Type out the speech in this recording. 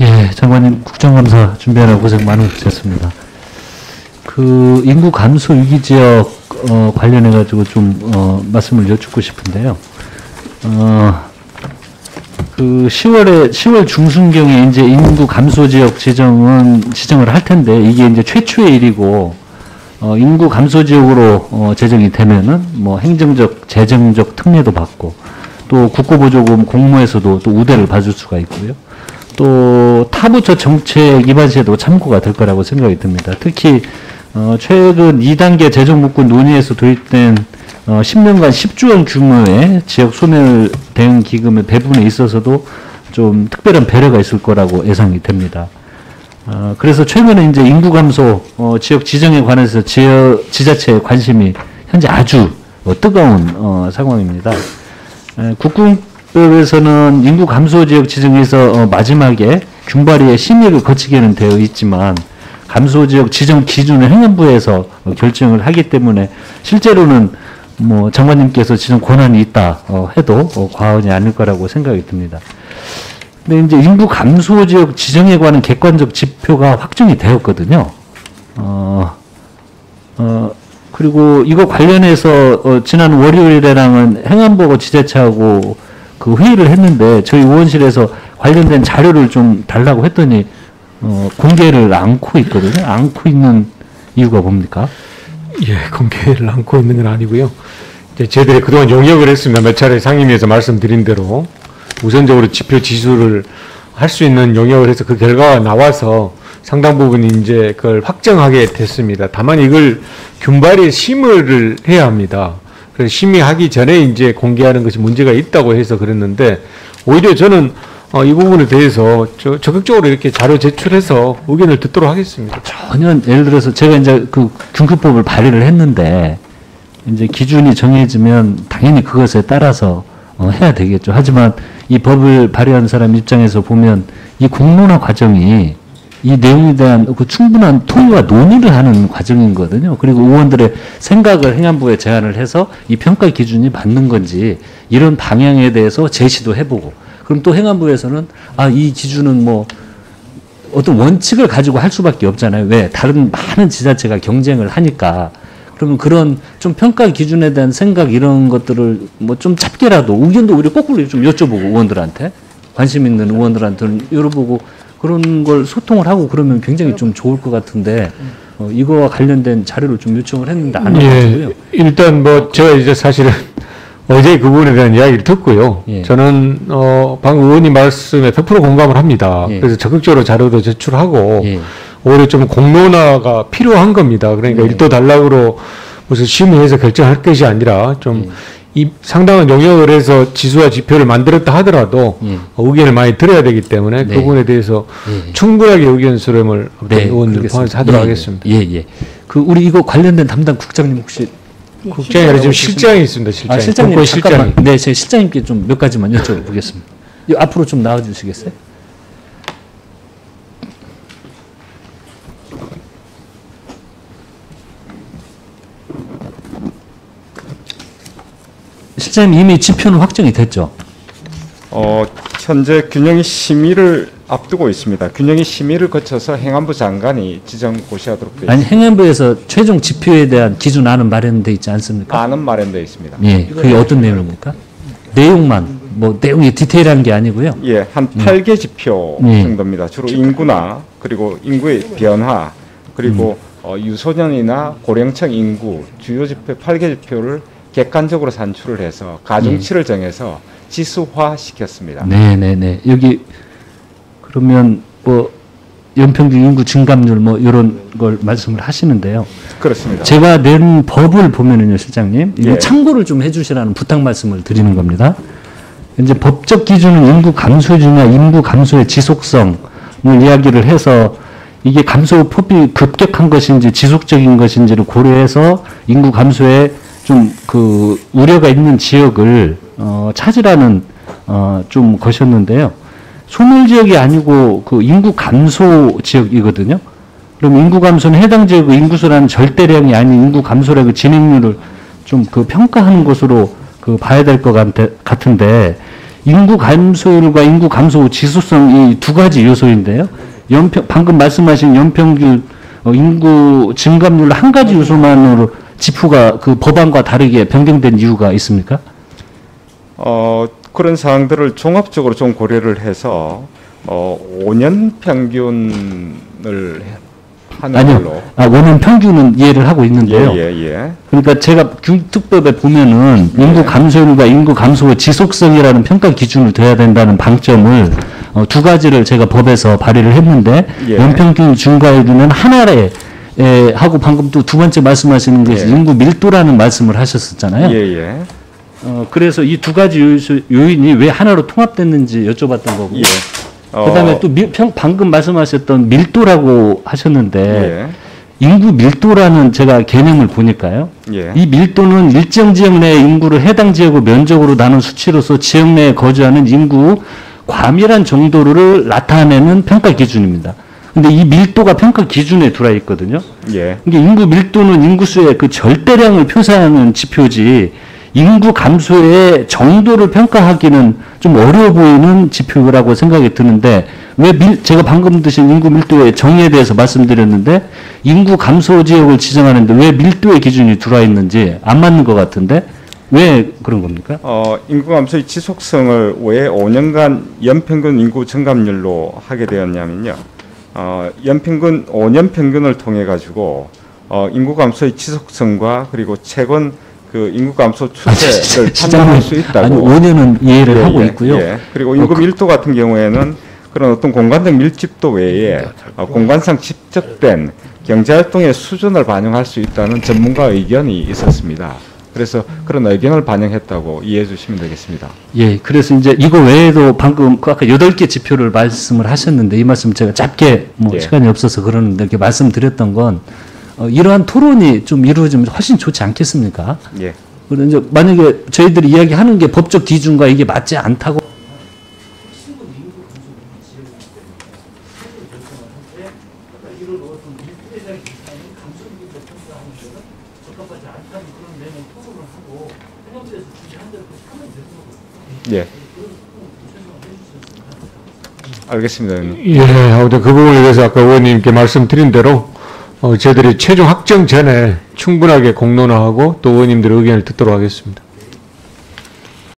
예, 장관님 국정감사 준비하느라 고생 많으셨습니다. 그 인구 감소 위기 지역 관련해 가지고 좀 말씀을 여쭙고 싶은데요. 그 10월 중순경에 이제 인구 감소 지역 지정을 할 텐데 이게 이제 최초의 일이고 인구 감소 지역으로 제정이 되면은 뭐 행정적, 재정적 특례도 받고 또 국고보조금 공모에서도 또 우대를 받을 수가 있고요. 또 타부처 정책 입안 시에도 참고가 될 거라고 생각이 듭니다. 특히 최근 2단계 재정복구 논의에서 도입된 10년간 10조 원 규모의 지역 소멸 대응 기금의 배분에 있어서도 좀 특별한 배려가 있을 거라고 예상이 됩니다. 그래서 최근에 이제 인구 감소 지역 지정에 관해서 지자체의 관심이 현재 아주 뜨거운 상황입니다. 국군법에서는 인구 감소 지역 지정에서 마지막에 균발이의 심의를 거치게는 되어 있지만 감소 지역 지정 기준을 행안부에서 결정을 하기 때문에 실제로는 뭐 장관님께서 지정 권한이 있다 해도 과언이 아닐 거라고 생각이 듭니다. 근데 이제 인구 감소 지역 지정에 관한 객관적 지표가 확정이 되었거든요. 그리고 이거 관련해서 지난 월요일에랑은 행안부하고 지자체하고 그 회의를 했는데 저희 의원실에서 관련된 자료를 좀 달라고 했더니 공개를 않고 있거든요. 않고 있는 이유가 뭡니까? 예, 공개를 않고 있는 건 아니고요. 이제 저희들이 그동안 용역을 했습니다. 몇 차례 상임위에서 말씀드린 대로 우선적으로 지표 지수를 할 수 있는 용역을 해서 그 결과가 나와서 상당 부분 이제 그걸 확정하게 됐습니다. 다만 이걸 균발이 심의를 해야 합니다. 그래서 심의하기 전에 이제 공개하는 것이 문제가 있다고 해서 그랬는데 오히려 저는 이 부분에 대해서 적극적으로 이렇게 자료 제출해서 의견을 듣도록 하겠습니다. 전혀 예를 들어서 제가 이제 그 균급법을 발의를 했는데 이제 기준이 정해지면 당연히 그것에 따라서 해야 되겠죠. 하지만 이 법을 발의한 사람 입장에서 보면 이 공론화 과정이 이 내용에 대한 그 충분한 토의와 논의를 하는 과정이거든요. 그리고 의원들의 생각을 행안부에 제안을 해서 이 평가 기준이 맞는 건지 이런 방향에 대해서 제시도 해보고 그럼 또 행안부에서는 이 기준은 뭐 어떤 원칙을 가지고 할 수밖에 없잖아요. 왜? 다른 많은 지자체가 경쟁을 하니까. 그러면 그런 좀 평가 기준에 대한 생각 이런 것들을 뭐 좀 짧게라도 의견도 우리 거꾸로 좀 여쭤보고 의원들한테 관심 있는 의원들한테는 열어보고 그런 걸 소통을 하고 그러면 굉장히 좀 좋을 것 같은데 이거와 관련된 자료를 좀 요청을 했는데 안 와가지고요. 예, 일단 뭐 제가 이제 사실은 어제 그 부분에 대한 이야기를 듣고요. 예. 저는 방금 의원님 말씀에 100% 공감을 합니다. 예. 그래서 적극적으로 자료도 제출하고 예. 오히려 좀 공론화가 필요한 겁니다. 그러니까 예. 일도 단락으로 무슨 심의해서 결정할 것이 아니라 좀 이 상당한 용역을 해서 지수와 지표를 만들었다 하더라도 의견을 많이 들어야 되기 때문에 그 부분에 대해서 충분하게 의견 수렴을 의원들 포함해서 하도록 하겠습니다. 예. 그 우리 이거 관련된 담당 국장님 혹시 국장이 아니라 지금 실장이 있습니다. 실장이. 실장님 잠깐만. 네, 제 실장님께 좀 몇 가지만 여쭤보겠습니다. 앞으로 좀 나와 주시겠어요? 실장님 이미 지표는 확정이 됐죠? 현재 균형이 심의를 앞두고 있습니다. 균형이 심의를 거쳐서 행안부 장관이 지정 고시하도록 되어 있습니다. 아니 행안부에서 최종 지표에 대한 기준 안은 마련돼 있지 않습니까? 안은 마련되어 있습니다. 예, 그게 어떤 내용입니까? 내용만 뭐 내용이 디테일한 게 아니고요. 예, 한 8개 지표 정도입니다. 주로 인구나 그리고 인구의 변화 그리고 유소년이나 고령층 인구 주요 지표 8개 지표를 객관적으로 산출을 해서 가중치를 정해서 지수화 시켰습니다. 네네네. 여기 그러면 뭐 연평균 인구 증감률 뭐 이런 걸 말씀을 하시는데요. 그렇습니다. 제가 낸 법을 보면은요, 실장님, 이거 예. 참고를 좀 해주시라는 부탁 말씀을 드리는 겁니다. 이제 법적 기준은 인구 감소율이나 인구 감소의 지속성을 이야기를 해서 이게 감소 폭이 급격한 것인지 지속적인 것인지를 고려해서 인구 감소에 좀 그 우려가 있는 지역을 찾으라는 좀 것이었는데요. 소멸 지역이 아니고 그 인구 감소 지역이거든요. 그럼 인구 감소는 해당 지역의 인구수라는 절대량이 아닌 인구 감소의 그 진행률을 좀 그 평가하는 것으로 그 봐야 될 것 같은데 인구 감소율과 인구 감소 지속성 이 두 가지 요소인데요. 방금 말씀하신 연평균 인구 증감률 한 가지 요소만으로 지표가 그 법안과 다르게 변경된 이유가 있습니까? 그런 사항들을 종합적으로 좀 고려를 해서 5년 평균을 하는 걸로. 아니요. 5년 평균은 이해를 하고 있는데요. 예. 그러니까 제가 특법에 보면은 인구 감소율과 인구 감소의 지속성이라는 평가 기준을 둬야 된다는 방점을 두 가지를 제가 법에서 발의를 했는데 연평균 증가율은 하나에 하고 방금 또 두 번째 말씀하시는 것이 인구 밀도라는 말씀을 하셨었잖아요. 그래서 이 두 가지 요인이 왜 하나로 통합됐는지 여쭤봤던 거고. 그다음에 또 방금 말씀하셨던 밀도라고 하셨는데 인구 밀도라는 제가 개념을 보니까요. 이 밀도는 일정 지역 내 인구를 해당 지역의 면적으로 나눈 수치로서 지역 내에 거주하는 인구 과밀한 정도를 나타내는 평가 기준입니다. 근데 이 밀도가 평가 기준에 들어와 있거든요. 그러니까 인구 밀도는 인구수의 그 절대량을 표시하는 지표지 인구 감소의 정도를 평가하기는 좀 어려워 보이는 지표라고 생각이 드는데 왜 제가 방금 드신 인구 밀도의 정의에 대해서 말씀드렸는데 인구 감소 지역을 지정하는데 왜 밀도의 기준이 들어와 있는지 안 맞는 것 같은데 왜 그런 겁니까? 인구 감소의 지속성을 왜 5년간 연평균 인구 증감률로 하게 되었냐면요. 연평균 5년 평균을 통해 가지고 인구 감소의 지속성과 그리고 최근 그 인구 감소 추세를 판단할 수 있다고. 아니 5년은 이해를 하고 있고요. 그리고 인구 밀도 같은 경우에는 그런 어떤 공간적 밀집도 외에 공간상 집적된 경제활동의 수준을 반영할 수 있다는 전문가 의견이 있었습니다. 그래서 그런 의견을 반영했다고 이해해 주시면 되겠습니다. 그래서 이제 이거 외에도 방금 아까 8개 지표를 말씀을 하셨는데 이 말씀 제가 짧게 시간이 없어서 그러는데 이렇게 말씀드렸던 건 이러한 토론이 좀 이루어지면 훨씬 좋지 않겠습니까? 그런데 이제 만약에 저희들이 이야기하는 게 법적 기준과 이게 맞지 않다고 알겠습니다. 아무튼 그 부분에 대해서 아까 의원님께 말씀드린 대로 저희들이 최종 확정 전에 충분하게 공론화하고 또 의원님들의 의견을 듣도록 하겠습니다.